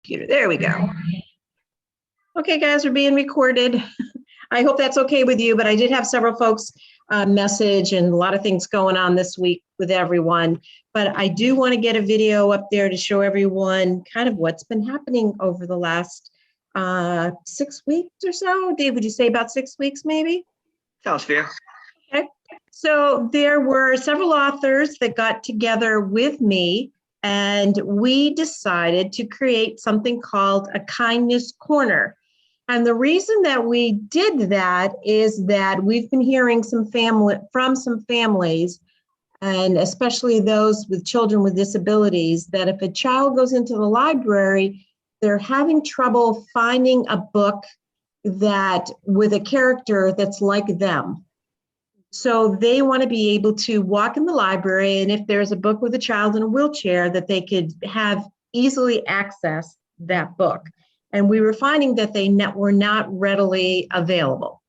computer. There we go. Okay, guys, we're being recorded. I hope that's okay with you, but I did have several folks message and a lot of things going on this week with everyone. But I do want to get a video up there to show everyone kind of what's been happening over the last 6 weeks or so. Dave, would you say about 6 weeks maybe? Sounds fair. Okay. So there were several authors that got together with me, and we decided to create something called a Kindness Corner. And the reason that we did that is that we've been hearing from some families, and especially those with children with disabilities, that if a child goes into the library, they're having trouble finding a book that with a character that's like them. So they want to be able to walk in the library, and if there's a book with a child in a wheelchair, that they could have easily access that book. And we were finding that they were not readily available.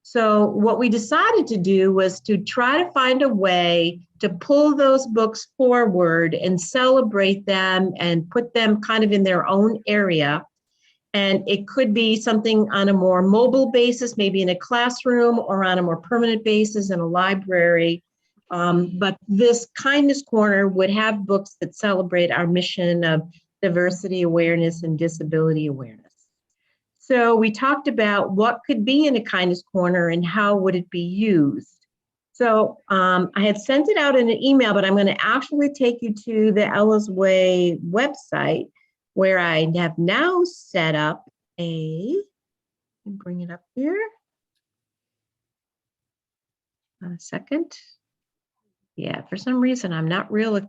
So what we decided to do was to try to find a way to pull those books forward and celebrate them and put them kind of in their own area. And it could be something on a more mobile basis, maybe in a classroom, or on a more permanent basis in a library. But this Kindness Corner would have books that celebrate our mission of diversity awareness and disability awareness. So we talked about what could be in a Kindness Corner and how would it be used. So I had sent it out in an email, but I'm going to actually take you to the Ella's Way website, where I have now set up bring it up here. A second. Yeah, for some reason, I'm not real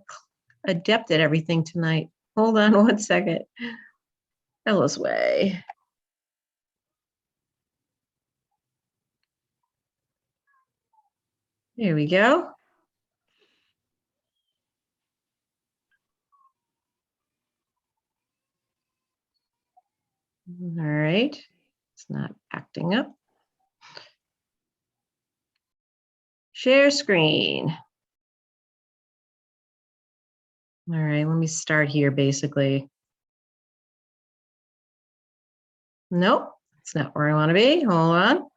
adept at everything tonight. Hold on one second. Ella's Way. There we go. All right, it's not acting up. Share screen. All right, let me start here basically. Nope, it's not where I want to be. Hold on.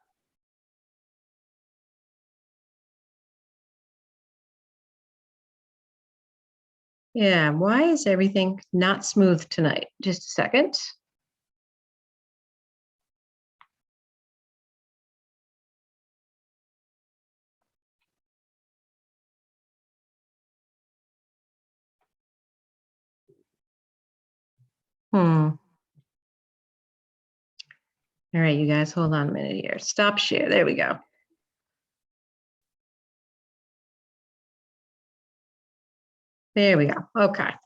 Yeah, why is everything not smooth tonight? Just a second. All right, you guys, hold on a minute here. Stop share. There we go. There we go. Okay. I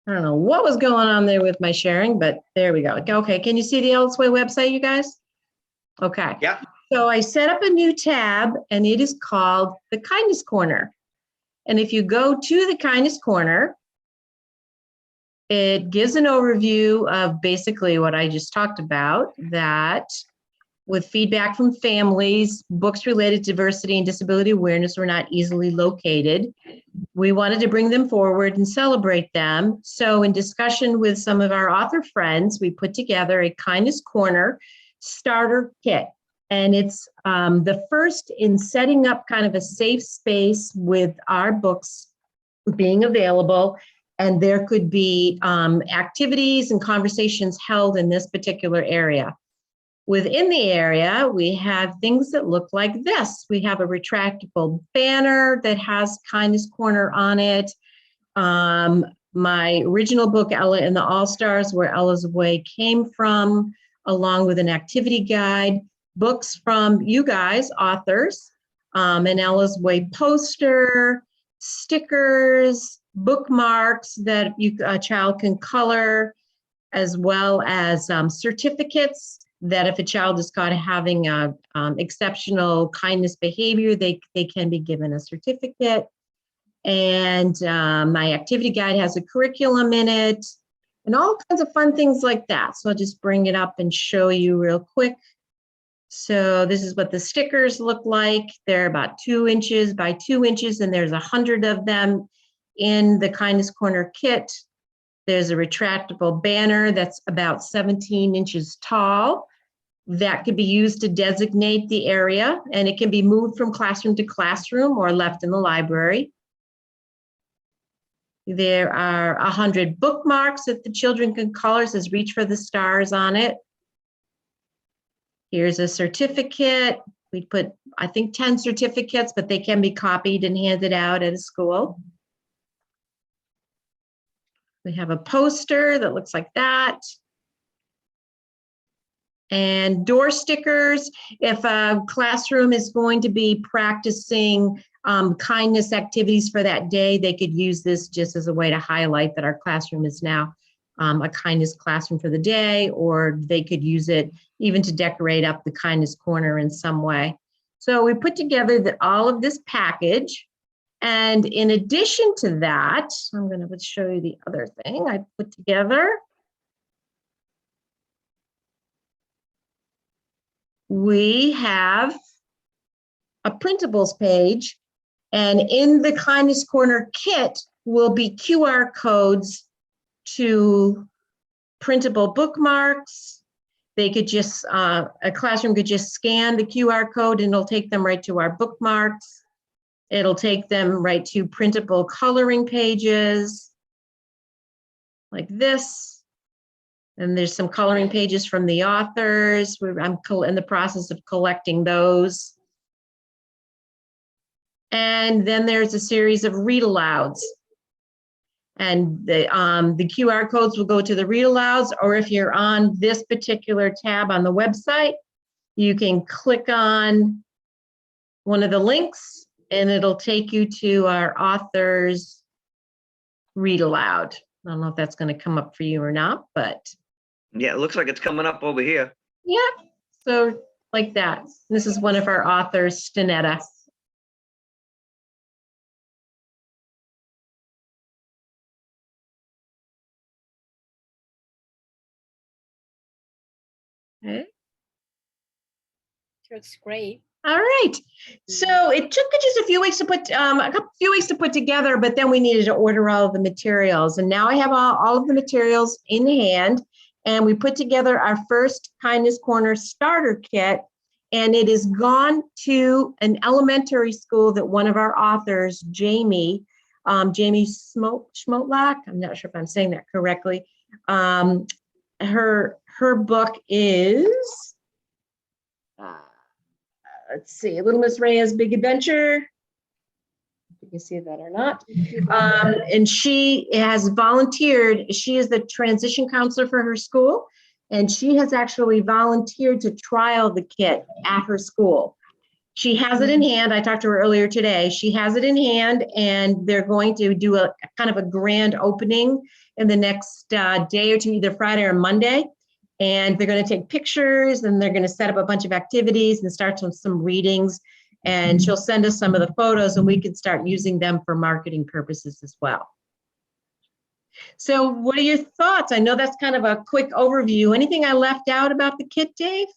don't know what was going on there with my sharing, but there we go. Okay, can you see the Ella's Way website, you guys? Okay. Yeah. So I set up a new tab, and it is called the Kindness Corner. And if you go to the Kindness Corner, it gives an overview of basically what I just talked about, that with feedback from families, books related to diversity and disability awareness were not easily located. We wanted to bring them forward and celebrate them. So in discussion with some of our author friends, we put together a Kindness Corner starter kit. And it's the first in setting up kind of a safe space with our books being available. And there could be activities and conversations held in this particular area. Within the area, we have things that look like this. We have a retractable banner that has Kindness Corner on it. My original book, Ella and the All-Stars, Where Ella's Way Came From, along with an activity guide, books from you guys, authors, an Ella's Way poster, stickers, bookmarks that a child can color, as well as certificates that if a child is caught having exceptional kindness behavior, they can be given a certificate. And my activity guide has a curriculum in it and all kinds of fun things like that. So I'll just bring it up and show you real quick. So this is what the stickers look like. They're about 2 inches by 2 inches, and there's 100 of them in the Kindness Corner kit. There's a retractable banner that's about 17 inches tall that could be used to designate the area, and it can be moved from classroom to classroom or left in the library. There are 100 bookmarks that the children can color. It says "Reach for the Stars" on it. Here's a certificate. We put, I think, 10 certificates, but they can be copied and handed out at a school. We have a poster that looks like that. And door stickers. If a classroom is going to be practicing kindness activities for that day, they could use this just as a way to highlight that our classroom is now a kindness classroom for the day, or they could use it even to decorate up the kindness corner in some way. So we put together all of this package. And in addition to that, I'm going to show you the other thing I put together. We have a printables page, and in the Kindness Corner kit will be QR codes to printable bookmarks. They could just, a classroom could just scan the QR code and it'll take them right to our bookmarks. It'll take them right to printable coloring pages like this. And there's some coloring pages from the authors. I'm in the process of collecting those. And then there's a series of read alouds. And the QR codes will go to the read alouds, or if you're on this particular tab on the website, you can click on one of the links and it'll take you to our authors read aloud. I don't know if that's going to come up for you or not, but. Yeah, it looks like it's coming up over here. Yeah, so like that. This is one of our authors, Stanetta. Okay. Looks great. All right. So it took just a few weeks to put together, but then we needed to order all of the materials. And now I have all of the materials in hand, and we put together our first Kindness Corner starter kit, and it is gone to an elementary school that one of our authors, Jamie Schmotlock, I'm not sure if I'm saying that correctly. Her book is, let's see, Little Miss Rhea's Big Adventure. If you can see that or not. And she has volunteered. She is the transition counselor for her school, and she has actually volunteered to trial the kit at her school. She has it in hand. I talked to her earlier today. She has it in hand, and they're going to do a kind of a grand opening in the next day or two, either Friday or Monday. And they're going to take pictures, and they're going to set up a bunch of activities and start some readings. And she'll send us some of the photos, and we can start using them for marketing purposes as well. So what are your thoughts? I know that's kind of a quick overview. Anything I left out about the kit, Dave?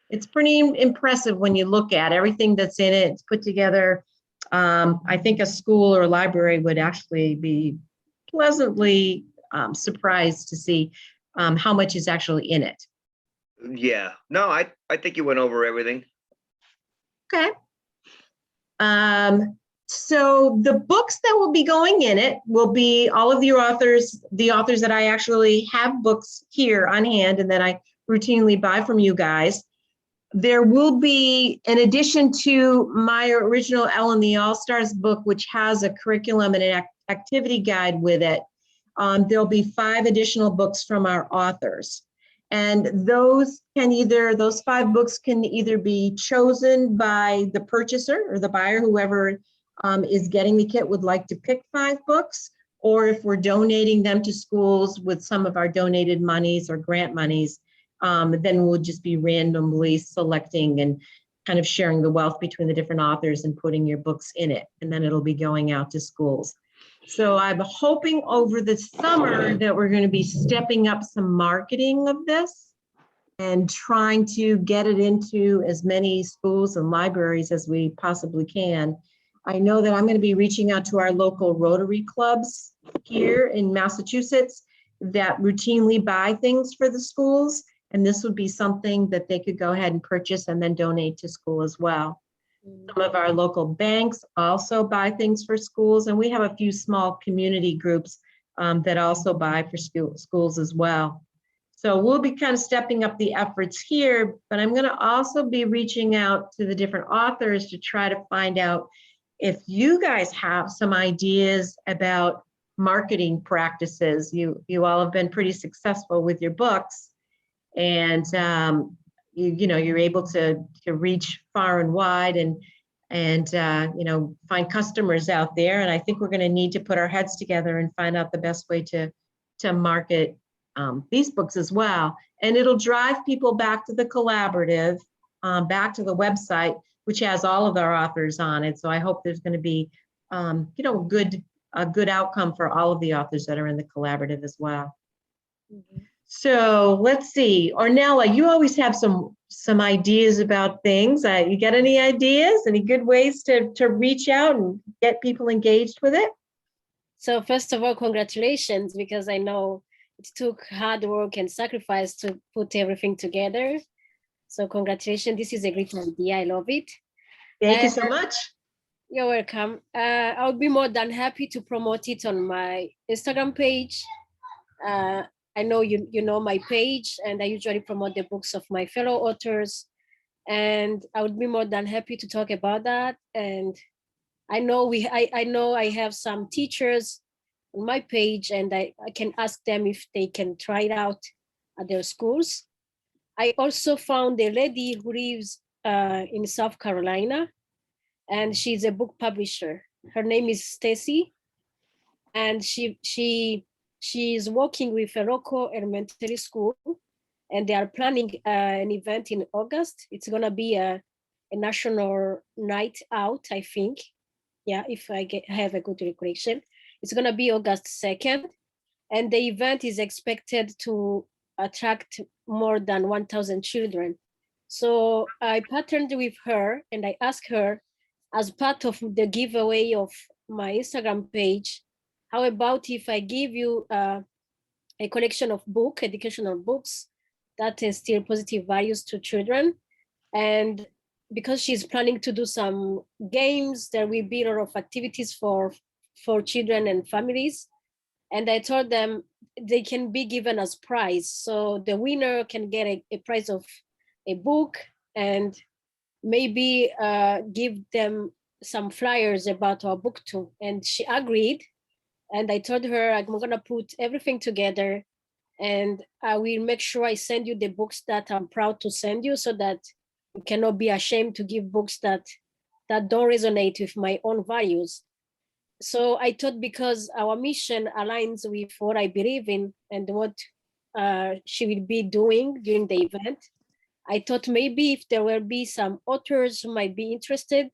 It's pretty impressive when you look at everything that's in it. It's put together. I think a school or a library would actually be pleasantly surprised to see how much is actually in it. Yeah, no, I think you went over everything. Okay. So the books that will be going in it will be all of the authors that I actually have books here on hand and that I routinely buy from you guys. There will be, in addition to my original Ellen the All-Stars book, which has a curriculum and an activity guide with it, there'll be 5 additional books from our authors. And those 5 books can either be chosen by the purchaser or the buyer, whoever is getting the kit would like to pick 5 books, or if we're donating them to schools with some of our donated monies or grant monies, then we'll just be randomly selecting and kind of sharing the wealth between the different authors and putting your books in it. And then it'll be going out to schools. So I'm hoping over the summer that we're going to be stepping up some marketing of this and trying to get it into as many schools and libraries as we possibly can. I know that I'm going to be reaching out to our local Rotary clubs here in Massachusetts that routinely buy things for the schools. And this would be something that they could go ahead and purchase and then donate to school as well. Some of our local banks also buy things for schools, and we have a few small community groups that also buy for schools as well. So we'll be kind of stepping up the efforts here, but I'm going to also be reaching out to the different authors to try to find out if you guys have some ideas about marketing practices. You all have been pretty successful with your books, and you're able to reach far and wide and find customers out there. And I think we're going to need to put our heads together and find out the best way to market these books as well. And it'll drive people back to the collaborative, back to the website, which has all of our authors on it. So I hope there's going to be, a good outcome for all of the authors that are in the collaborative as well. So let's see, Ornella, you always have some ideas about things. You got any ideas, any good ways to reach out and get people engaged with it? So first of all, congratulations, because I know it took hard work and sacrifice to put everything together. So congratulations, this is a great idea, I love it. Thank you so much. You're welcome. I'll be more than happy to promote it on my Instagram page. I know you know my page, and I usually promote the books of my fellow authors, and I would be more than happy to talk about that. And I know I have some teachers on my page, and I can ask them if they can try it out at their schools. I also found a lady who lives in South Carolina, and she's a book publisher. Her name is Stacy, and she's working with a local elementary school, and they are planning an event in August. It's gonna be a national night out, I think. Yeah, if I have a good recollection. It's gonna be August 2nd, and the event is expected to attract more than 1,000 children. So I partnered with her, and I asked her, as part of the giveaway of my Instagram page, how about if I give you a collection of educational books that instill positive values to children? And because she's planning to do some games, there will be a lot of activities for children and families. And I told them they can be given as prize. So the winner can get a prize of a book, and maybe give them some flyers about our book too. And she agreed. And I told her I'm gonna put everything together, and I will make sure I send you the books that I'm proud to send you, so that you cannot be ashamed to give books that don't resonate with my own values. So I thought, because our mission aligns with what I believe in and what she will be doing during the event, I thought maybe if there will be some authors who might be interested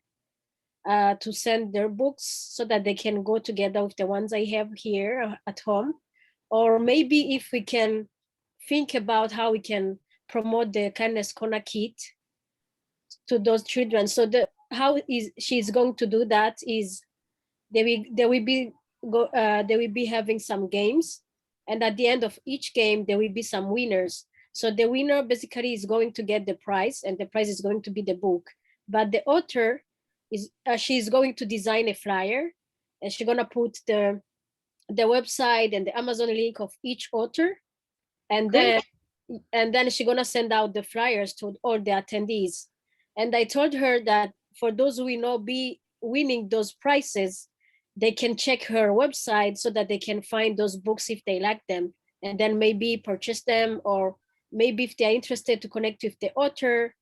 to send their books, so that they can go together with the ones I have here at home. Or maybe if we can think about how we can promote the Kindness Corner kit to those children. So how she's going to do that is they will be having some games, and at the end of each game there will be some winners. So the winner basically is going to get the prize, and the prize is going to be the book. But the author is she's going to design a flyer, and she's gonna put the website and the Amazon link of each author, and Great. then she's gonna send out the flyers to all the attendees. And I told her that for those who will not be winning those prizes, they can check her website so that they can find those books if they like them, and then maybe purchase them, or maybe if they're interested, to connect with the author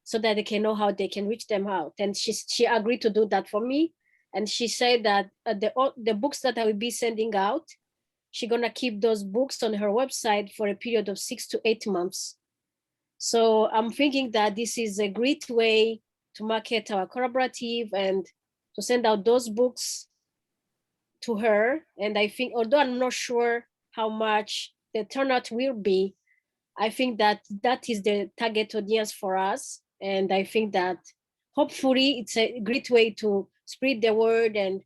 so that they can know how they can reach them out. And she agreed to do that for me. And she said that the books that I will be sending out, she's gonna keep those books on her website for a period of 6 to 8 months. So I'm thinking that this is a great way to market our collaborative and to send out those books to her. And I think, although I'm not sure how much the turnout will be, I think that is the target audience for us. And I think that hopefully it's a great way to spread the word and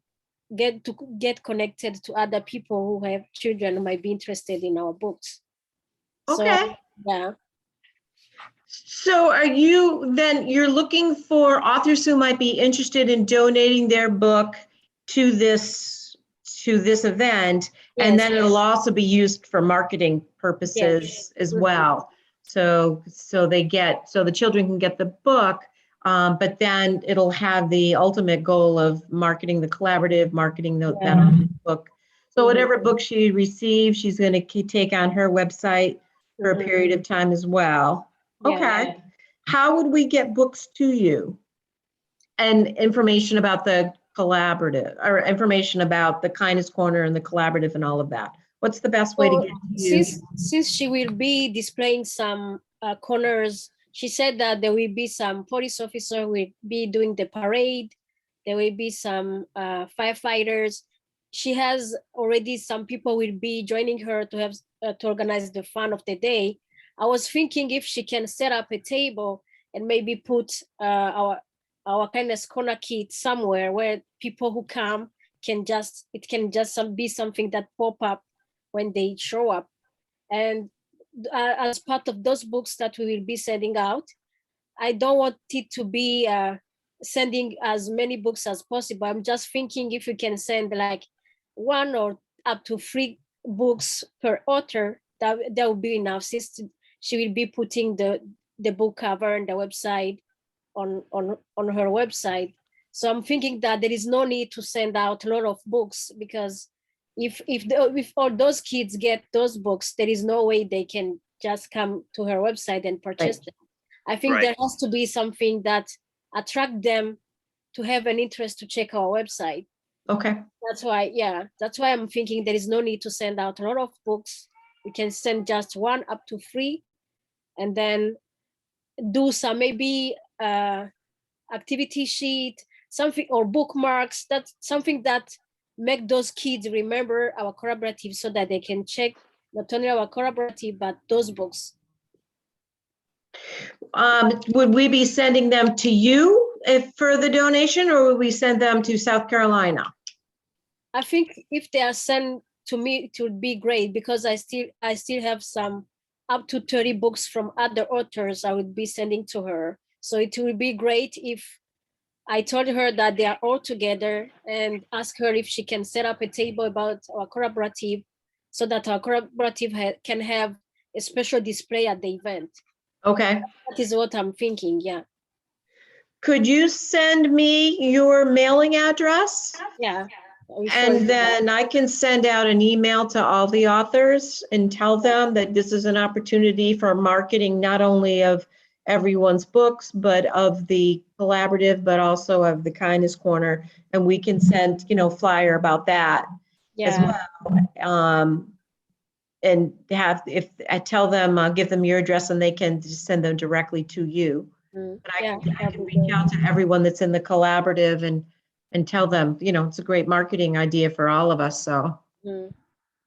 get connected to other people who have children who might be interested in our books. Okay. So yeah. So are you, then you're looking for authors who might be interested in donating their book to this event, and Yes. then it'll also be used for marketing purposes as Mhm. well. So the children can get the book, but then it'll have the ultimate goal of marketing the collaborative, marketing that Yeah. book. So Mhm. whatever book she receives, she's going to take on her website for a Mhm. period of time as well. Yeah. Okay. How would we get books to you? And information about the collaborative, or information about the Kindness Corner and the collaborative and all of that? What's the best way to So get to you? since she will be displaying some corners, she said that there will be some police officer will be doing the parade. There will be some firefighters. She has already some people will be joining her to have to organize the fun of the day. I was thinking if she can set up a table and maybe put our kindness corner kit somewhere where people who come can just be something that pop up when they show up. And as part of those books that we will be sending out, I don't want it to be sending as many books as possible. I'm just thinking if you can send like 1 or up to 3 books per author, that would be enough, since she will be putting the book cover and the website on her website. So I'm thinking that there is no need to send out a lot of books, because if all those kids get those books, there is no way they can just come to her website and purchase Right. them. I think Right. there has to be something that attract them to have an interest to check our website. Okay. That's why I'm thinking there is no need to send out a lot of books. We can send just 1 up to 3, and then do some maybe activity sheet, something, or bookmarks. That's something that make those kids remember our collaborative, so that they can check not only our collaborative but those books. Would we be sending them to you if for the donation, or would we send them to South Carolina? I think if they are sent to me, it would be great, because I still have some up to 30 books from other authors I would be sending to her. So it would be great if I told her that they are all together, and ask her if she can set up a table about our collaborative, so that our collaborative can have a special display at the event. Okay. That is what I'm thinking. Yeah. Could you send me your mailing address? Yeah. And then I can send out an email to all the authors and tell them that this is an opportunity for marketing, not only of everyone's books, but of the collaborative, but also of the Kindness Corner. And we can send, flyer about that as Yeah. well. And if I tell them, give them your address, and they can just send them directly to you. But I can that'd be reach great. out to everyone that's in the collaborative and tell them, it's a great marketing idea for all of us. So,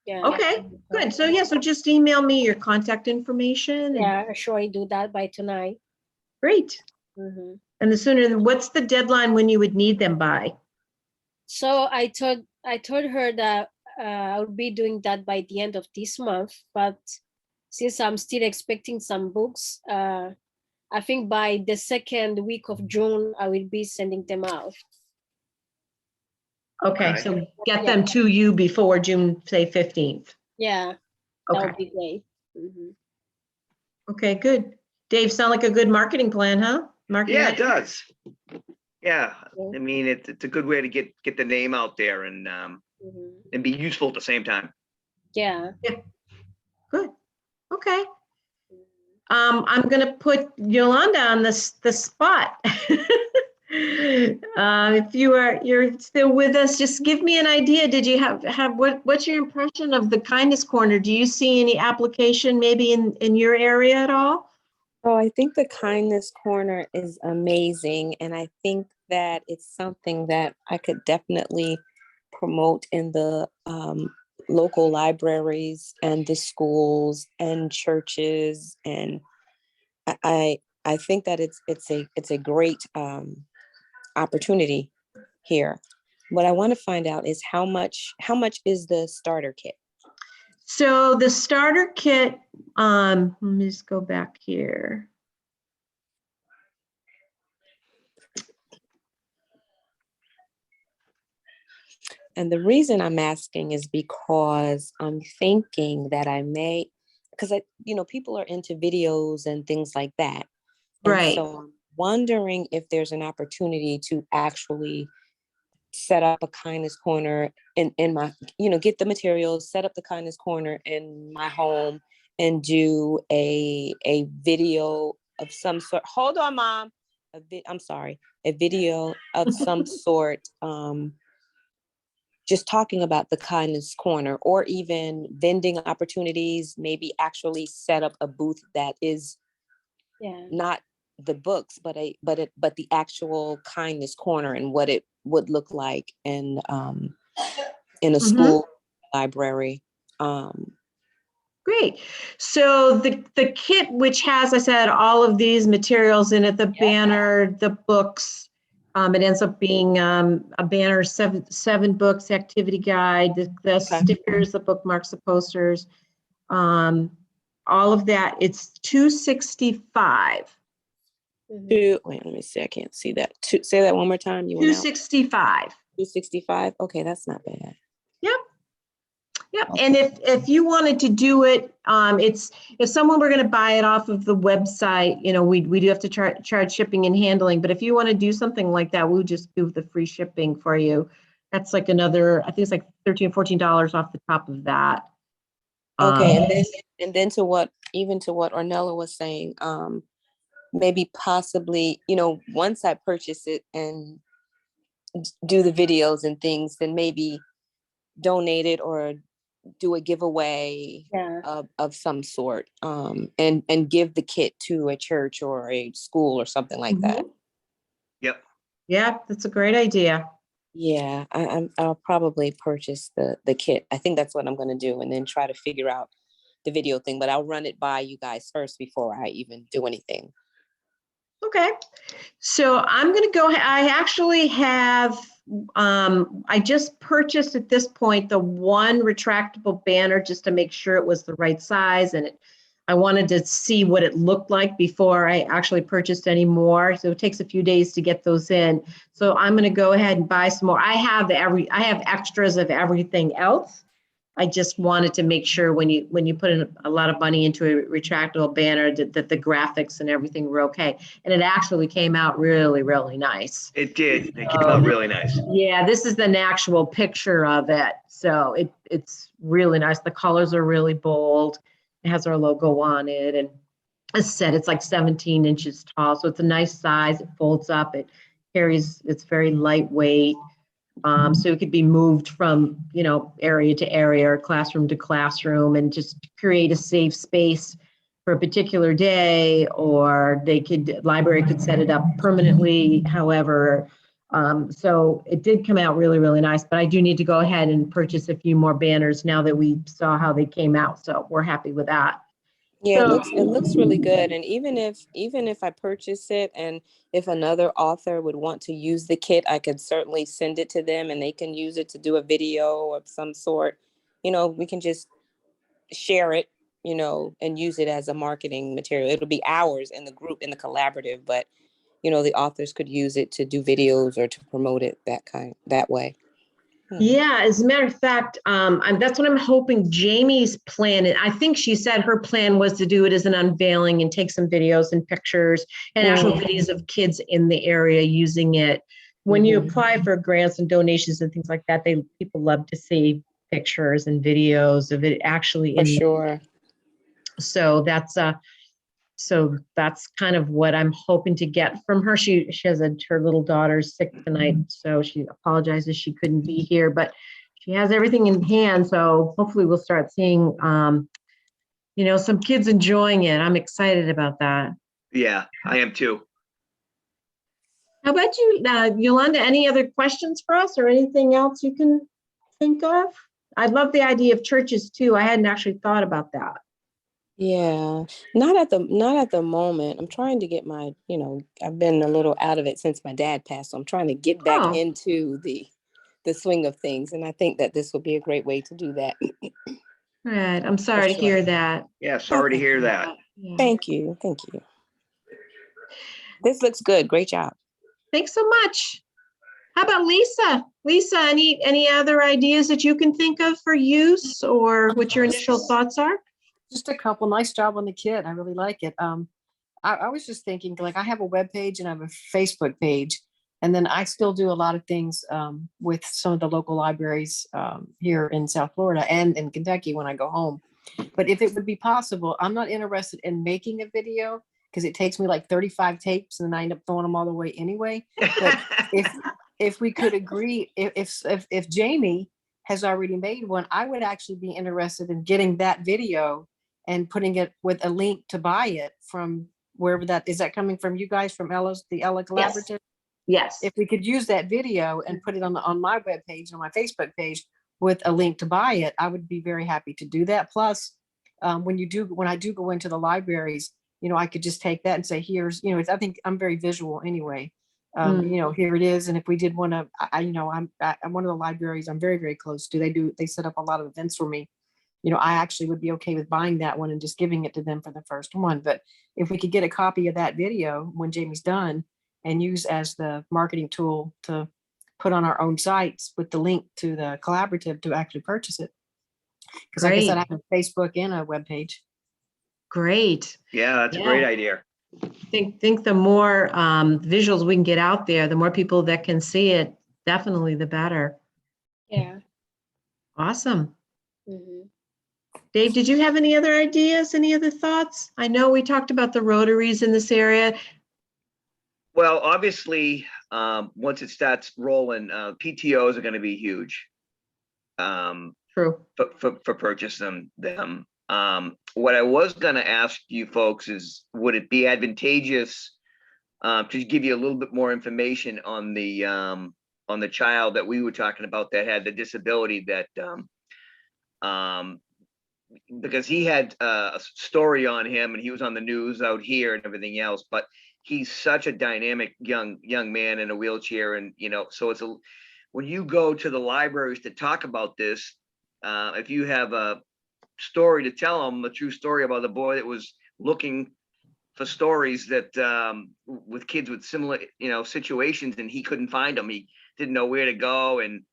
Yeah. okay, good. So yeah, so just email me your contact information. Yeah, sure, I do that by tonight. Great. Mhm. And the sooner, what's the deadline when you would need them by? So I told her that I would be doing that by the end of this month, but since I'm still expecting some books, I think by the second week of June I will be sending them out. Okay, Okay. so get them to you before June, say 15th. Yeah, that would Okay, be great. Mhm. okay, good. Dave, sound like a good marketing plan, huh? Marketing Yeah, it idea? does. Yeah, Yeah. I mean, it's a good way to get the name out there Mhm. and be useful at the same time. Yeah. Good. Okay. I'm gonna put Yolanda on the spot. If you're still with us, just give me an idea. Did you have what's your impression of the Kindness Corner? Do you see any application maybe in your area at all? Oh, I think the Kindness Corner is amazing. And I think that it's something that I could definitely promote in the local libraries and the schools and churches. And I think that it's a great opportunity here. what I want to find out is how much is the starter kit? So the starter kit, let me just go back here. And the reason I'm asking is because I'm thinking that I may, because people are into videos and things like that. And Right. so I'm wondering if there's an opportunity to actually set up a kindness corner in my, get the materials, set up the kindness corner in my home and do a video of some sort. Hold on, Mom. I'm sorry, a video of some sort, just talking about the kindness corner, or even vending opportunities, maybe actually set up a booth that is not the books, but the actual kindness corner and what it would look like in a school library. Great. So the kit, which has, I said, all of these materials in it, the banner, the books, it ends up being a banner, seven books, activity guide, the stickers, the bookmarks, the posters, all of that. It's $265. Wait, let me see. I can't see that. Say that one more time. You went out. $265. $265. Okay, that's not bad. Yep. Yep. And if you wanted to do it, if someone were going to buy it off of the website, we do have to charge shipping and handling. But if you want to do something like that, we'll just do the free shipping for you. That's like another, I think it's like $13, $14 off the top of that. Okay, and then to what Ornella was saying, maybe possibly, once I purchase it and do the videos and things, then maybe donate it or do a giveaway of some sort, and give the kit to a church or a school or something like that. Yep. Yeah, that's a great idea. Yeah, I'll probably purchase the kit. I think that's what I'm going to do, and then try to figure out the video thing, but I'll run it by you guys first before I even do anything. Okay. So I'm going to go, I actually have, I just purchased at this point the one retractable banner just to make sure it was the right size, and I wanted to see what it looked like before I actually purchased any more. So it takes a few days to get those in. So I'm going to go ahead and buy some more. I have extras of everything else. I just wanted to make sure when you put in a lot of money into a retractable banner that the graphics and everything were okay. And it actually came out really, really nice. It did. It came out really nice. Yeah, this is an actual picture of it. So it's really nice. The colors are really bold. It has our logo on it. And as I said, it's like 17 inches tall. So it's a nice size. It folds up. It's very lightweight. So it could be moved from, area to area or classroom to classroom, and just create a safe space for a particular day, or library could set it up permanently, however. So it did come out really, really nice, but I do need to go ahead and purchase a few more banners now that we saw how they came out. So we're happy with that. Yeah, it looks really good. And even if I purchase it, and if another author would want to use the kit, I could certainly send it to them and they can use it to do a video of some sort. We can just share it, and use it as a marketing material. It'll be ours in the group, in the collaborative, but the authors could use it to do videos or to promote it that way. Yeah, as a matter of fact, that's what I'm hoping Jamie's plan is. I think she said her plan was to do it as an unveiling and take some videos and pictures and actual videos of kids in the area using it. When you apply for grants and donations and things like that, people love to see pictures and videos of it actually. For sure. So that's kind of what I'm hoping to get from her. She has her little daughter's sick tonight, so she apologizes she couldn't be here, but she has everything in hand. So hopefully we'll start seeing, some kids enjoying it. I'm excited about that. Yeah, I am too. How about you, Yolanda? Any other questions for us or anything else you can think of? I love the idea of churches too. I hadn't actually thought about that. Yeah, not at the moment. I'm trying to get my, I've been a little out of it since my dad passed. So I'm trying to get back into the the swing of things. And I think that this would be a great way to do that. Right. I'm sorry to sure. hear that. Yeah, sorry to Okay. hear that. Yeah. Thank you. Thank you. This looks good. Great job. Thanks so much. How about Lisa? Lisa, any other ideas that you can think of for use, or what your initial thoughts are? Just a couple. Nice job on the kit. I really like it. I was just thinking, like, I have a web page and I have a Facebook page, and then I still do a lot of things with some of the local libraries here in South Florida and in Kentucky when I go home. But if it would be possible, I'm not interested in making a video because it takes me like 35 tapes and then I end up throwing them all away anyway. But if we could agree, if Jamie has already made one, I would actually be interested in getting that video and putting it with a link to buy it from wherever that is. That coming from you guys, from the Ella Collaborative? Yes. If we could use that video and put it on my webpage, on my Facebook page with a link to buy it, I would be very happy to do that. Plus, when I do go into the libraries, I could just take that and say, here's, I think I'm very visual anyway. Here it is. And if we did want to, I'm one of the libraries I'm very, very close to. They set up a lot of events for me. I actually would be okay with buying that one and just giving it to them for the first one. But if we could get a copy of that video when Jamie's done and use as the marketing tool to put on our own sites with the link to the collaborative to actually purchase it. Because like I said, I have a Facebook and a web page. Great. Yeah, that's a great idea. Think the more visuals we can get out there, the more people that can see it, definitely the better. Yeah. Awesome. Mhm. Dave, did you have any other ideas, any other thoughts? I know we talked about the Rotaries in this area. Well, obviously, once it starts rolling, PTOs are going to be huge. True. For purchasing them. What I was going to ask you folks is, would it be advantageous to give you a little bit more information on the child that we were talking about that had the disability that because he had a story on him and he was on the news out here and everything else, but he's such a dynamic young man in a wheelchair, and so when you go to the libraries to talk about this, if you have a story to tell them, a true story about the boy that was looking for stories that with kids with similar situations, and he couldn't find them, he didn't know where to go. And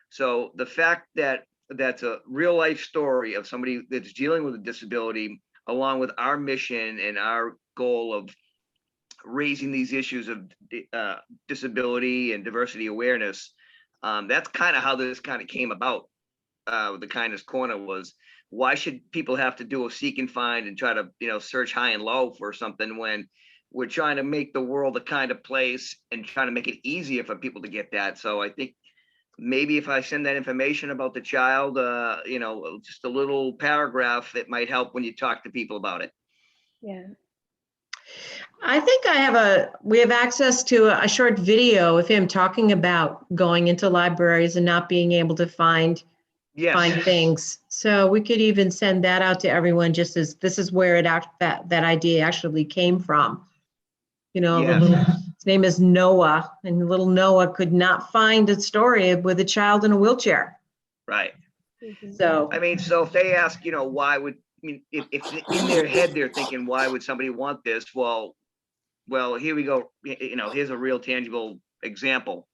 so the fact that that's a real life story of somebody that's dealing with a disability, along with our mission and our goal of raising these issues of disability and diversity awareness, that's kind of how this kind of came about. The Kindness Corner was, why should people have to do a seek and find and try to search high and low for something when we're trying to make the world a kind of place and trying to make it easier for people to get that. So I think maybe if I send that information about the child, just a little paragraph, it might help when you talk to people about it. Yeah. I think we have access to a short video of him talking about going into libraries and not being able to find things. So we could even send that out to everyone, just as this is where that idea actually came from. His name is Noah, and little Noah could not find a story with a child in a wheelchair. Right. Mhm. So So if they ask, why would, if in their head they're thinking, why would somebody want this? Well, here we go. Here's a real tangible example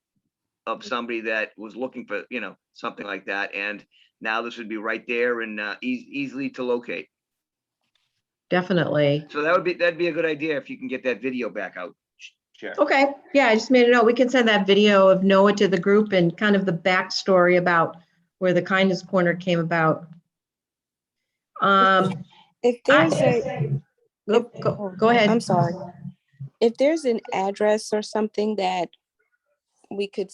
of somebody that was looking for, something like that. And now this would be right there and easily to locate. definitely. So that'd be a good idea if you can get that video back out. Sure. Okay. Yeah, I just made a note. We can send that video of Noah to the group and kind of the backstory about where the Kindness Corner came about. If there's Go ahead. I'm sorry. If there's an address or something that you could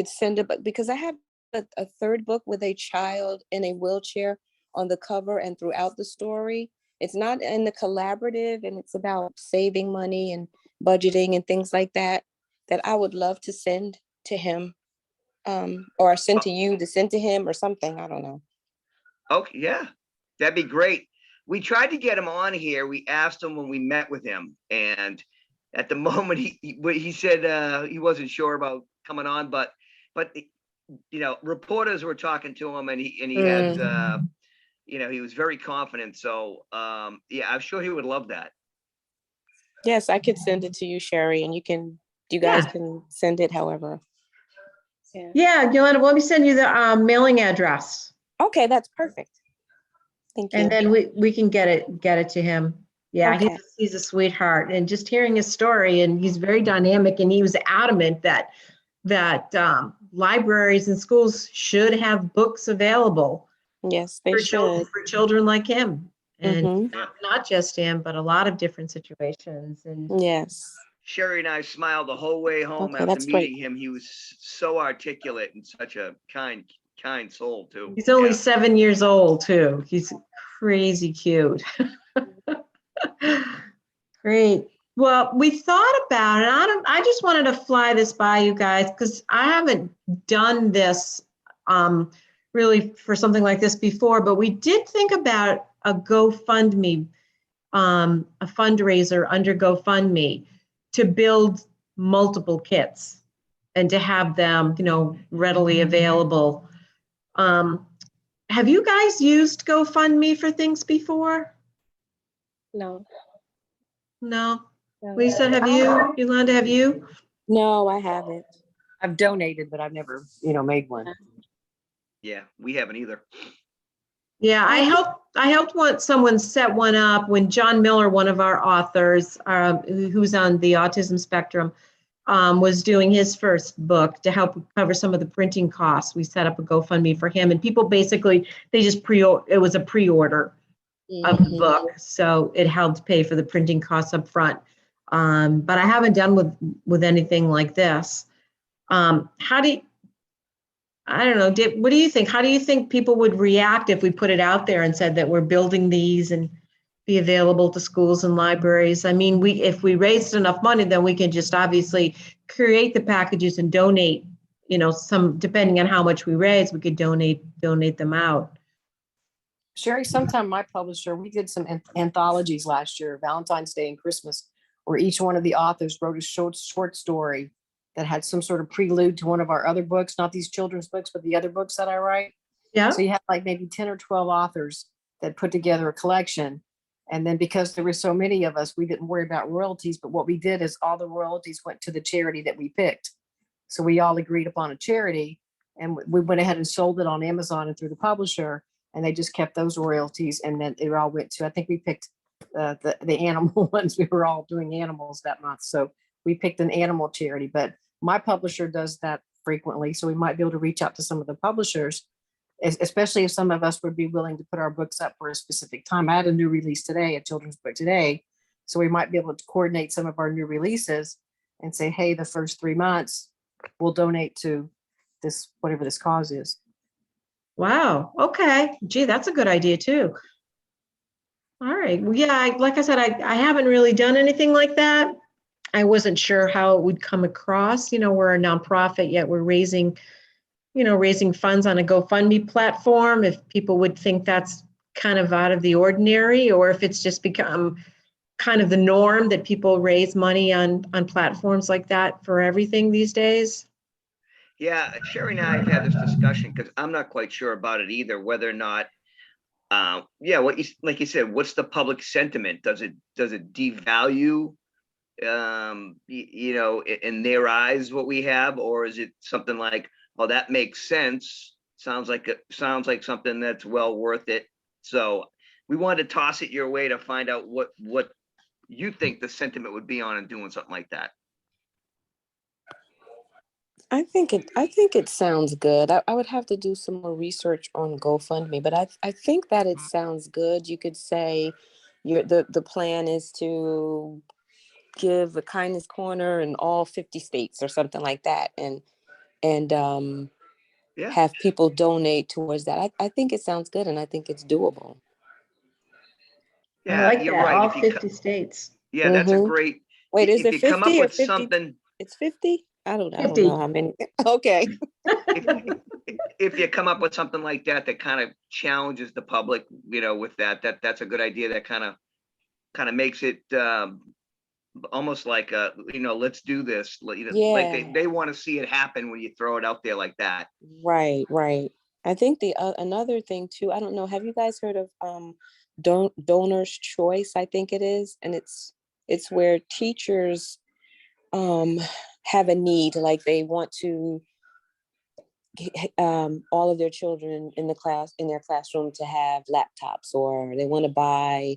send it, but because I have a third book with a child in a wheelchair on the cover and throughout the story. It's not in the collaborative, and it's about saving money and budgeting and things like that I would love to send to him, or send to you to send to him or something. I don't know. Okay, yeah, that'd be great. We tried to get him on here. We asked him when we met with him, and at the moment he said he wasn't sure about coming on, but reporters were talking to him, and he had, he was very confident. So, yeah, I'm sure he would love that. Yes, I could send it to you, Sherry, and you guys Yeah. can send it however. Yeah. Yeah, Yolanda, let me send you the mailing address. Okay, that's perfect. Thank you. And then we can get it to him. Yeah, Okay. he's a sweetheart, and just hearing his story, and he's very dynamic, and he was adamant that libraries and schools should have books available Yes, they for children, should. for children like him, and Mhm. not just him, but a lot of different situations. And Yes. Sherry and I smiled the whole way home Okay, after that's great. meeting him. He was so articulate and such a kind soul too. he's only Yeah. 7 years old too. He's crazy cute. Great. Well, we thought about it. I just wanted to fly this by you guys because I haven't done this really for something like this before, but we did think about a GoFundMe, a fundraiser under GoFundMe to build multiple kits and to have them, readily available. Have you guys used GoFundMe for things before? No. No. No. Lisa, have you? Yolanda, have you? No, I haven't. I've donated, but I've never, made one. Yeah, we haven't either. Yeah, I helped someone set one up when John Miller, one of our authors, who's on the autism spectrum, was doing his first book to help cover some of the printing costs. We set up a GoFundMe for him, and people basically, they just it was a pre-order of the book, so it helped pay for the printing costs up front. But I haven't done with anything like this. I don't know, what do you think? How do you think people would react if we put it out there and said that we're building these and be available to schools and libraries? I mean, if we raised enough money, then we can just obviously create the packages and donate, some, depending on how much we raise, we could donate them out. Sherry, sometime my publisher, we did some anthologies last year, Valentine's Day and Christmas, where each one of the authors wrote a short story that had some sort of prelude to one of our other books, not these children's books, but the other books that I write. Yeah. So you have like maybe 10 or 12 authors that put together a collection. And then because there were so many of us, we didn't worry about royalties, but what we did is all the royalties went to the charity that we picked. So we all agreed upon a charity, and we went ahead and sold it on Amazon and through the publisher, and they just kept those royalties. And then it all went to, I think we picked the animal ones. We were all doing animals that month. So we picked an animal charity, but my publisher does that frequently. So we might be able to reach out to some of the publishers, especially if some of us would be willing to put our books up for a specific time. I had a new release today, a children's book today. So we might be able to coordinate some of our new releases and say, hey, the first 3 months we'll donate to this, whatever this cause is. Wow. Okay. Gee, that's a good idea too. All right. Well, yeah, like I said, I haven't really done anything like that. I wasn't sure how it would come across. We're a nonprofit, yet we're raising funds on a GoFundMe platform. If people would think that's kind of out of the ordinary, or if it's just become kind of the norm that people raise money on platforms like that for everything these days. Yeah, Sherry and I have had this discussion because I'm not quite sure about it either, whether or not, like you said, what's the public sentiment? Does it devalue, in their eyes what we have, or is it something like, oh, that makes sense. Sounds like something that's well worth it. So we wanted to toss it your way to find out what you think the sentiment would be on and doing something like that. I think it sounds good. I would have to do some more research on GoFundMe, but I think that it sounds good. You could say the plan is to give a kindness corner in all 50 states or something like that, and Yeah. have people donate towards that. I think it sounds good, and I think it's doable. Yeah, I like you're that. right. All If you 50 states. Yeah, that's a great. Wait, is if it you come 50 up or with 50? something, It's 50? I don't 50. know how many. Okay. if you come up with something like that kind of challenges the public, with that's a good idea. That kind of makes it almost like let's do this. Like Yeah. they want to see it happen when you throw it out there like that. Right, right. I think the another thing too, I don't know, have you guys heard of donor's choice, I think it is, and it's where teachers um have a need, like they want to all of their children in the class in their classroom to have laptops, or they want to buy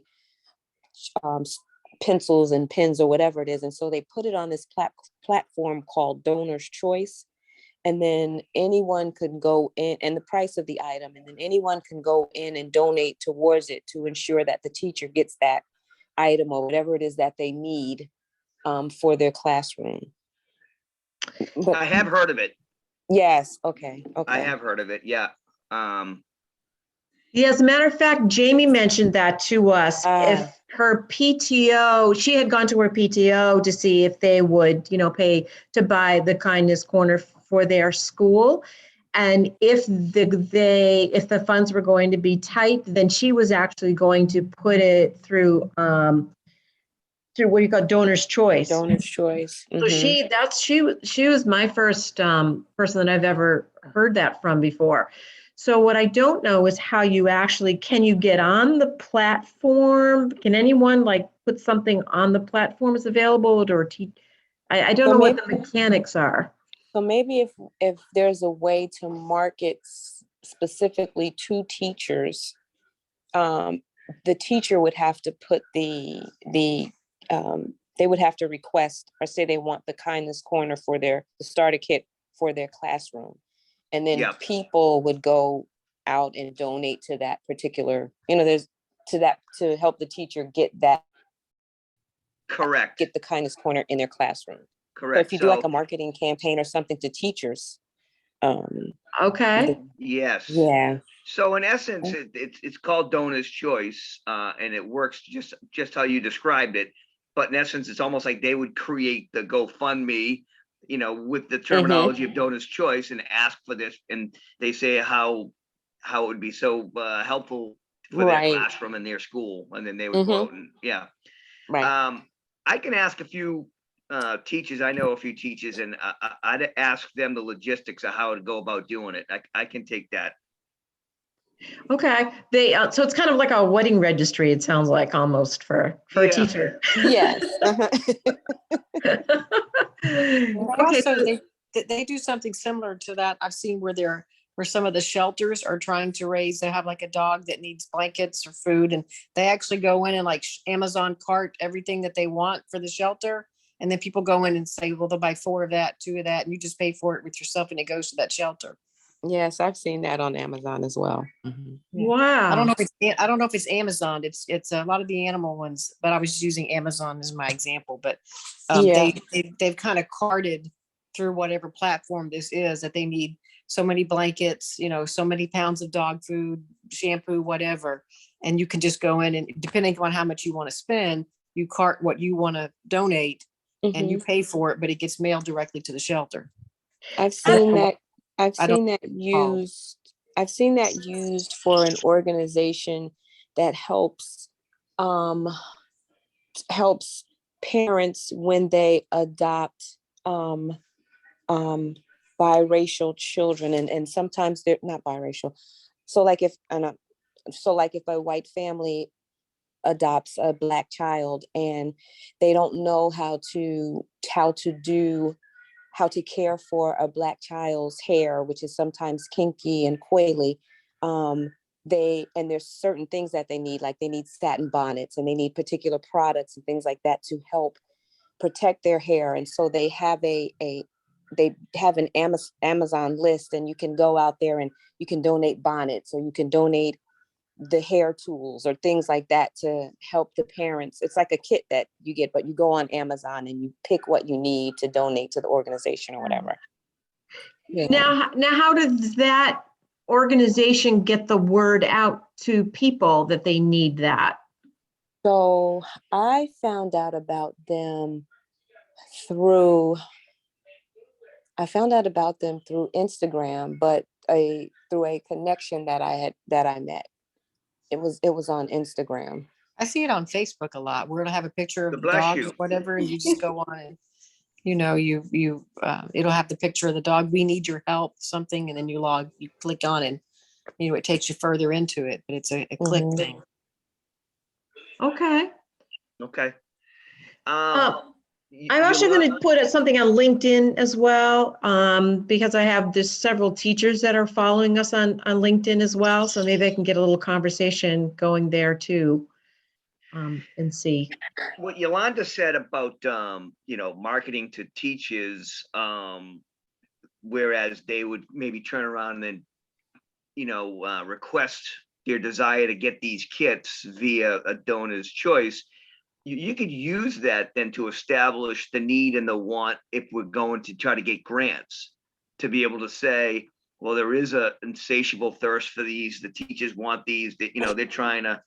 um, pencils and pens or whatever it is. And so they put it on this platform called Donor's Choice. And then anyone could go in, and the price of the item, and then anyone can go in and donate towards it to ensure that the teacher gets that item or whatever it is that they need for their classroom. But I have heard of it. yes, okay, I okay. have heard of it. Yeah. Yeah, as a matter of fact, Jamie mentioned that to us. If her PTO, she had gone to her PTO to see if they would, pay to buy the Kindness Corner for their school. And if the funds were going to be tight, then she was actually going to put it through what do you call Donor's Choice. Donor's Choice. So she was my first person that I've ever heard that from before. So what I don't know is how can you get on the platform? Can anyone like put something on the platform is available or teach? I don't So know what the mechanics are. So maybe if there's a way to market specifically to teachers, the teacher would have to put they would have to request or say they want the Kindness Corner for the starter kit for their classroom. And then Yep. people would go out and donate to that particular, to help the teacher get that. Correct. Get the Kindness Corner in their classroom. Correct. So if you do like a marketing campaign or something to teachers. Okay. Yes. Yeah. So in essence, it's called Donor's Choice, and it works just how you described it. But in essence, it's almost like they would create the GoFundMe, with the terminology of Donor's Choice, and ask for this, and they say how it would be so helpful for their classroom and their school, and then they would go out and Right. I can ask a few teachers. I know a few teachers, and I'd ask them the logistics of how to go about doing it. I can take that. Okay. So it's kind of like a wedding registry. It sounds like almost for a teacher. Yes. Okay. Also, they do something similar to that. I've seen where some of the shelters are trying to raise, they have like a dog that needs blankets or food, and they actually go in and like Amazon cart everything that they want for the shelter. And then people go in and say, well, they'll buy 4 of that, 2 of that, and you just pay for it with yourself and it goes to that shelter. Yes, I've seen that on Amazon as well. Yeah. Wow. I don't know if it's Amazon. It's a lot of the animal ones, but I was just using Amazon as my example. But they've kind of carted through whatever platform this is that they need so many blankets, so many pounds of dog food, shampoo, whatever. And you can just go in and depending on how much you want to spend, you cart what you want to donate and you pay for it, but it gets mailed directly to the shelter. I've seen that. I've seen that used for an organization that helps parents when they adopt biracial children, and sometimes they're not biracial. So like if a white family adopts a Black child and they don't know how to care for a Black child's hair, which is sometimes kinky and coily. There's certain things that they need, like they need satin bonnets and they need particular products and things like that to help protect their hair. And so they have an Amazon list, and you can go out there and you can donate bonnets, or you can donate the hair tools or things like that to help the parents. It's like a kit that you get, but you go on Amazon and you pick what you need to donate to the organization or whatever. Yeah. Now, how does that organization get the word out to people that they need that? So I found out about them through Instagram, but through a connection that I met. It was on Instagram. I see it on Facebook a lot. We're gonna have a picture of the Bless dog or you. whatever, and you just go on and, it'll have the picture of the dog. We need your help, something, and then you click on it. It takes you further into it, but it's a click Mhm. thing. Okay. Okay. Uh, Y- I'm also Yolanda- going to put something on LinkedIn as well, because I have there's several teachers that are following us on LinkedIn as well. So maybe I can get a little conversation going there too, and see. What Yolanda said about, marketing to teachers, whereas they would maybe turn around and, request their desire to get these kits via a donor's choice. You could use that then to establish the need and the want if we're going to try to get grants, to be able to say, well, there is a insatiable thirst for these. The teachers want these. That they're trying to,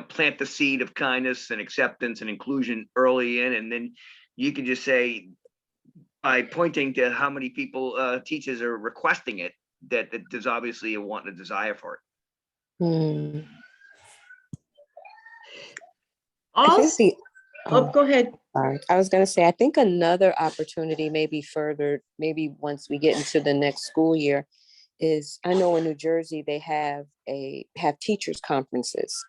plant the seed of kindness and acceptance and inclusion early in, and then you could just say, by pointing to how many people, teachers are requesting it, that there's obviously a want and a desire for it. Hmm. I Also, think the, oh, go ahead. sorry. I was going to say, I think another opportunity maybe further, maybe once we get into the next school year, is I know in New Jersey, they have teachers conferences.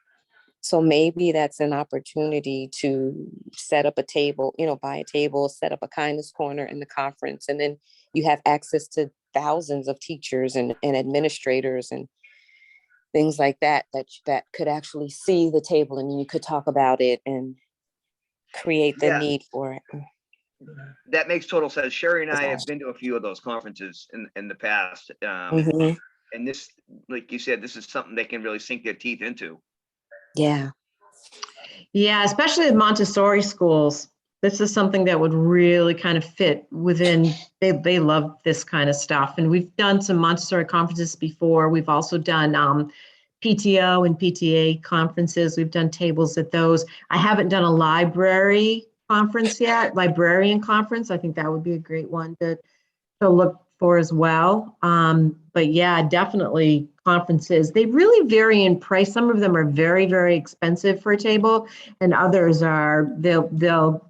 So maybe that's an opportunity to set up a table, buy a table, set up a kindness corner in the conference, and then you have access to thousands of teachers and administrators and things like that could actually see the table, and you could talk about it and create the Yeah. need for it. That makes total sense. Sherry and I have been to a few of those conferences in the past. Mhm. And this, like you said, this is something they can really sink their teeth into. Yeah. Yeah, especially the Montessori schools. This is something that would really kind of fit within, they love this kind of stuff. And we've done some Montessori conferences before. We've also done PTO and PTA conferences. We've done tables at those. I haven't done a library conference yet, librarian conference. I think that would be a great one to look for as well. But yeah, definitely conferences. They really vary in price. Some of them are very, very expensive for a table, and others are they'll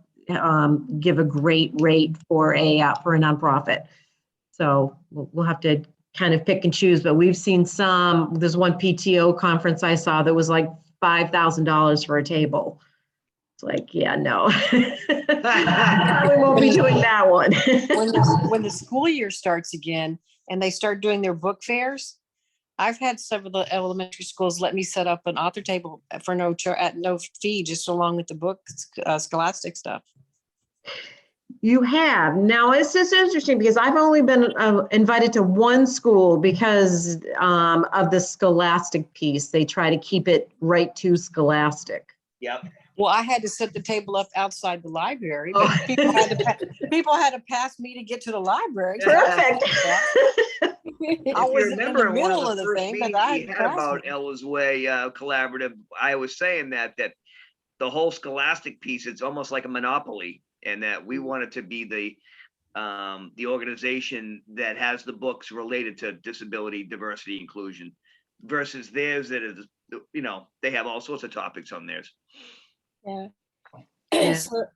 give a great rate for a nonprofit. So we'll have to kind of pick and choose. But we've seen some. There's one PTO conference I saw that was like $5,000 for a table. It's like, yeah, no. Probably won't be doing that one. When the school year starts again and they start doing their book fairs, I've had several of the elementary schools let me set up an author table for at no fee, just along with the book, scholastic stuff. You have. Now, it's just interesting because I've only been invited to one school because of the scholastic piece. They try to keep it right to scholastic. Yep. Well, I had to set the table up outside the library, but Oh. people had to pass me to get to the library. Perfect. I If was you in remember the in one middle of of the the first thing, but meetings I we had to had pass about me. Ella's Way collaborative, I was saying that the whole scholastic piece, it's almost like a monopoly, and that we want it to be the organization that has the books related to disability, diversity, inclusion, versus theirs that is, they have all sorts of topics on theirs. Yeah. Yeah. So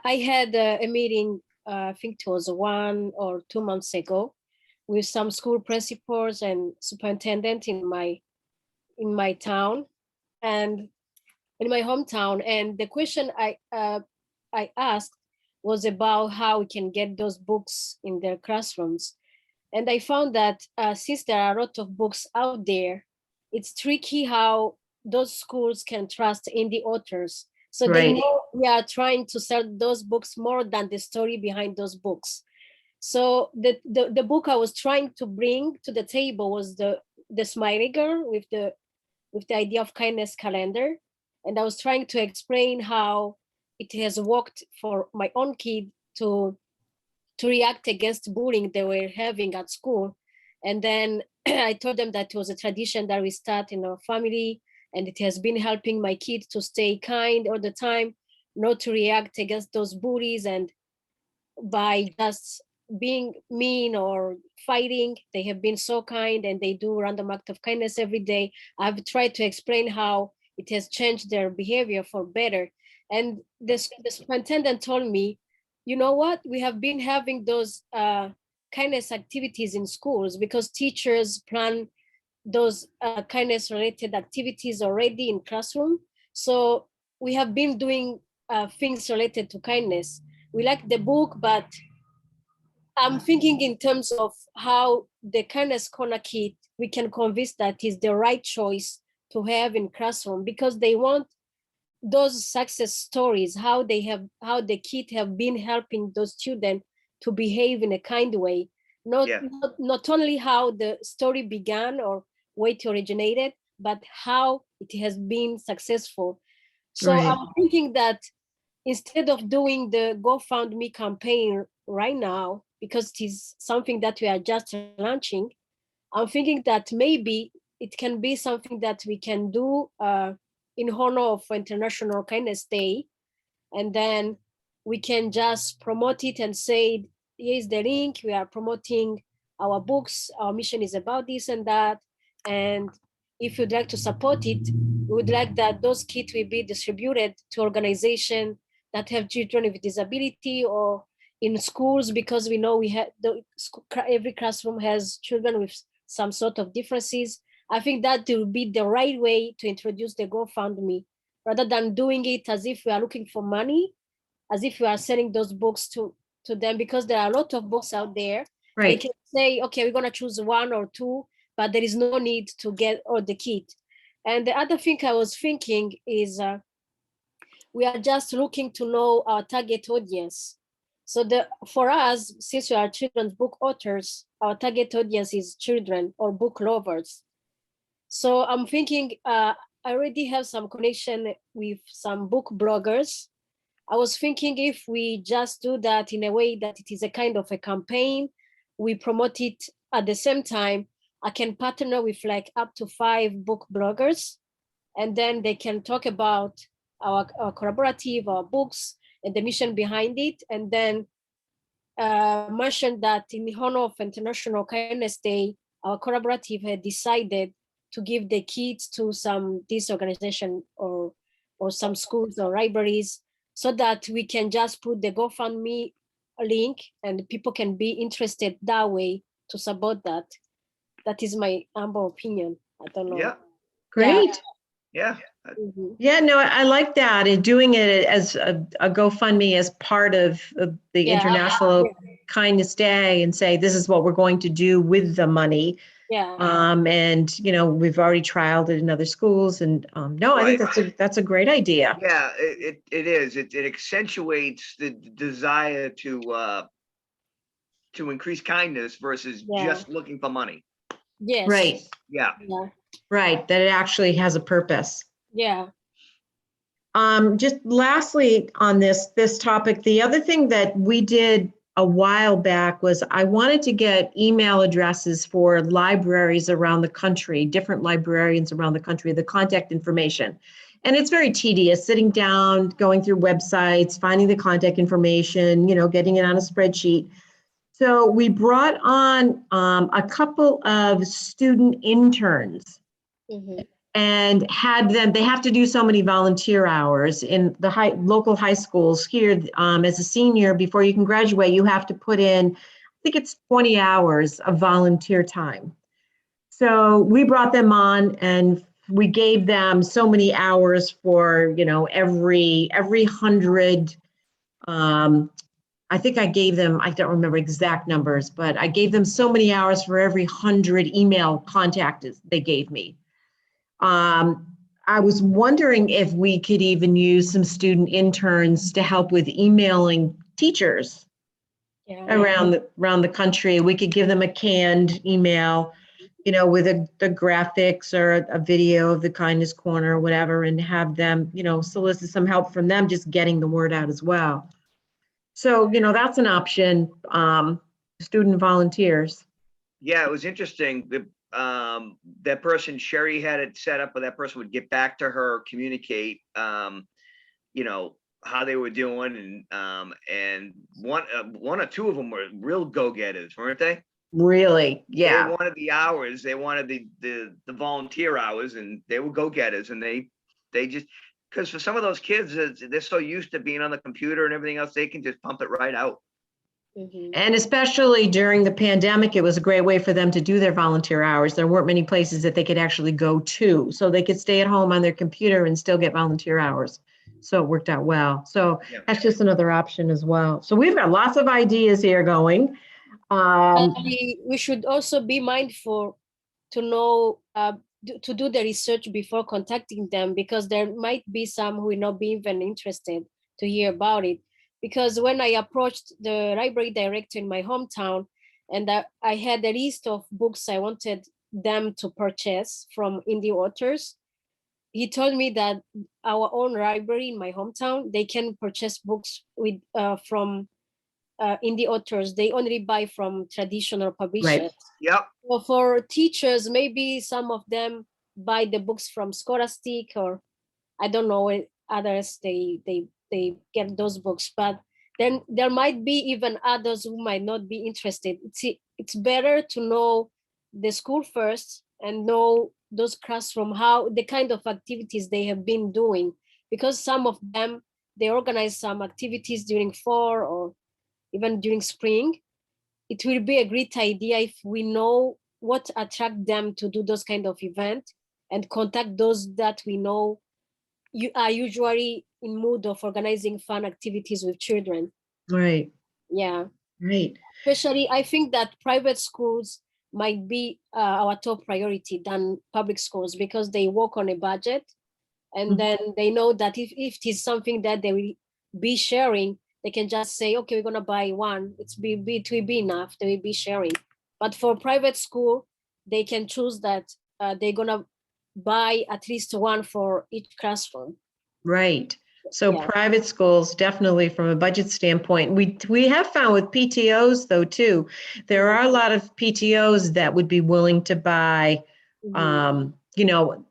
I had a meeting, I think it was 1 or 2 months ago, with some school principals and superintendent in my town and in my hometown. And the question I asked was about how we can get those books in their classrooms. And I found that since there are a lot of books out there, it's tricky how those schools can trust indie authors. So they Right. know we are trying to sell those books more than the story behind those books. So the book I was trying to bring to the table was the Smiley Girl with the idea of kindness calendar. And I was trying to explain how it has worked for my own kid to react against bullying they were having at school. And then I told them that it was a tradition that we start in our family, and it has been helping my kid to stay kind all the time, not to react against those bullies, and by just being mean or fighting. They have been so kind, and they do random act of kindness every day. I've tried to explain how it has changed their behavior for better. And the superintendent told me, you know what, we have been having those kindness activities in schools because teachers plan those kindness related activities already in classroom. So we have been doing things related to kindness. We like the book, but I'm thinking in terms of how the kindness corner kit, we can convince that is the right choice to have in classroom, because they want those success stories, how the kid have been helping those students to behave in a kind way. Yeah. Not only how the story began or where it originated, but how it has been successful. So Right. I'm thinking that instead of doing the GoFundMe campaign right now, because it is something that we are just launching, I'm thinking that maybe it can be something that we can do in honor of International Kindness Day. And then we can just promote it and say, here's the link, we are promoting our books, our mission is about this and that. And if you'd like to support it, we would like that those kits will be distributed to organizations that have children with disability, or in schools, because we know we have every classroom has children with some sort of differences. I think that will be the right way to introduce the GoFundMe, rather than doing it as if we are looking for money, as if we are selling those books to them, because there are a lot of books out there. They Right. can say, okay, we're going to choose one or two, but there is no need to get all the kit. And the other thing I was thinking is we are just looking to know our target audience. So for us, since we are children's book authors, our target audience is children or book lovers. So I'm thinking I already have some connection with some book bloggers. I was thinking if we just do that in a way that it is a kind of a campaign, we promote it at the same time. I can partner with like up to 5 book bloggers, and then they can talk about our collaborative, our books, and the mission behind it, and then mention that in honor of International Kindness Day, our collaborative had decided to give the kits to this organization or some schools or libraries, so that we can just put the GoFundMe link and people can be interested that way to support that. That is my humble opinion. I don't know. Yeah. Great. Yeah. Mhm. Yeah, no, I like that. And doing it as a GoFundMe as part of the Yeah. International Kindness Day, and say, this is what we're going to do with the money. Yeah. And, we've already trialed it in other schools. And no, I think that's a great idea. Yeah, it is. It accentuates the desire to increase kindness versus Yeah. just looking for money. Yes. Right, Yeah. Yeah. right. That it actually has a purpose. Yeah. Just lastly on this topic, the other thing that we did a while back was I wanted to get email addresses for libraries around the country, different librarians around the country, the contact information. And it's very tedious, sitting down, going through websites, finding the contact information, getting it on a spreadsheet. So we brought on a couple of student interns. Mhm. And they have to do so many volunteer hours in the local high schools here. As a senior, before you can graduate, you have to put in, I think it's 20 hours of volunteer time. So we brought them on and we gave them so many hours for, every 100, I think I gave them, I don't remember exact numbers, but I gave them so many hours for every 100 email contacts they gave me. I was wondering if we could even use some student interns to help with emailing teachers around the country. We could give them a canned email, with the graphics or a video of the Kindness Corner or whatever, and have them, solicit some help from them, just getting the word out as well. So, that's an option. Student volunteers. Yeah, it was interesting. That person, Sherry, had it set up where that person would get back to her, communicate, how they were doing, and one or two of them were real go-getters, weren't they? Really, They yeah. wanted the hours, they wanted the volunteer hours, and they were go-getters, and they just, because for some of those kids, they're so used to being on the computer and everything else, they can just pump it right out. Mhm. And especially during the pandemic, it was a great way for them to do their volunteer hours. There weren't many places that they could actually go to, so they could stay at home on their computer and still get volunteer hours. So it worked out well. So Yeah. that's just another option as well. So we've got lots of ideas here going. And we should also be mindful to know to do the research before contacting them, because there might be some who will not be even interested to hear about it. Because when I approached the library director in my hometown, and I had a list of books I wanted them to purchase from indie authors, he told me that our own library in my hometown, they can purchase books with from indie authors. They only buy from traditional publishers. Yep. Well, for teachers, maybe some of them buy the books from Scholastic, or I don't know, others they get those books. But then there might be even others who might not be interested. It's better to know the school first and know those classroom, how the kind of activities they have been doing, because some of them, they organize some activities during fall or even during spring. It will be a great idea if we know what attract them to do those kind of event, and contact those that we know you are usually in mood of organizing fun activities with children. Right, Yeah, right. especially I think that private schools might be our top priority than public schools, because they work on a budget, and Mhm. then they know that if it is something that they will be sharing, they can just say, okay, we're gonna buy one. It will be enough. They will be sharing. But for private school, they can choose that they're gonna buy at least one for each classroom. Right. So Yeah. private schools, definitely from a budget standpoint, we have found with PTOs though too, there are a lot of PTOs that would be willing to buy, Mhm. you know,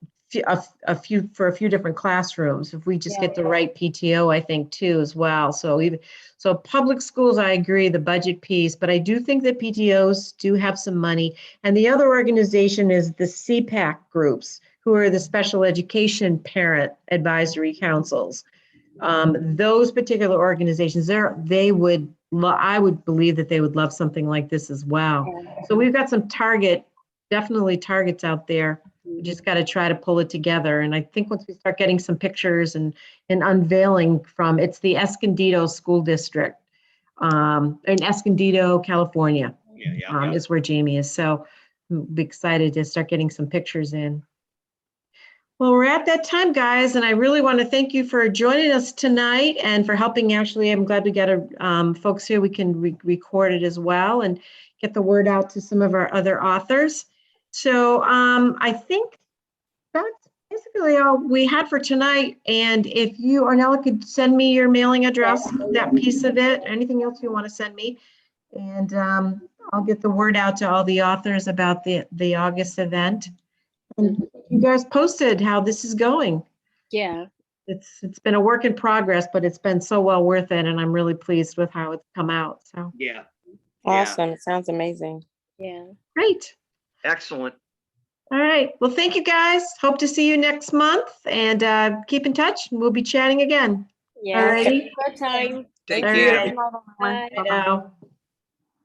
a few for a few different classrooms if we just Yeah. get the right PTO, I think too as well. So public schools, I agree, the budget piece, but I do think that PTOs do have some money. And the other organization is the CPAC groups, who are the special education parent advisory councils. Those particular organizations, I would believe that they would love something like this as well. So we've got some definitely targets out there. We just got to try to pull it together. And I think once we start getting some pictures and unveiling it's the Escondido School District in Escondido, California, Yeah. is where Jamie is. So I'm excited to start getting some pictures in. Well, we're at that time, guys, and I really want to thank you for joining us tonight and for helping. Actually, I'm glad we got folks here. We can record it as well and get the word out to some of our other authors. So I think that's basically all we had for tonight. And if you, Ornella, could send me your mailing address, that piece of it, anything else you want to send me, and I'll get the word out to all the authors about the August event. And you guys posted how this is going. Yeah. It's been a work in progress, but it's been so well worth it, and I'm really pleased with how it's come out. So Yeah. Awesome. It sounds amazing. Yeah. great. Excellent. All right. Well, thank you guys. Hope to see you next month, and keep in touch. We'll be chatting again. Yeah. All righty. Good time. Take All care. right. Bye. I know.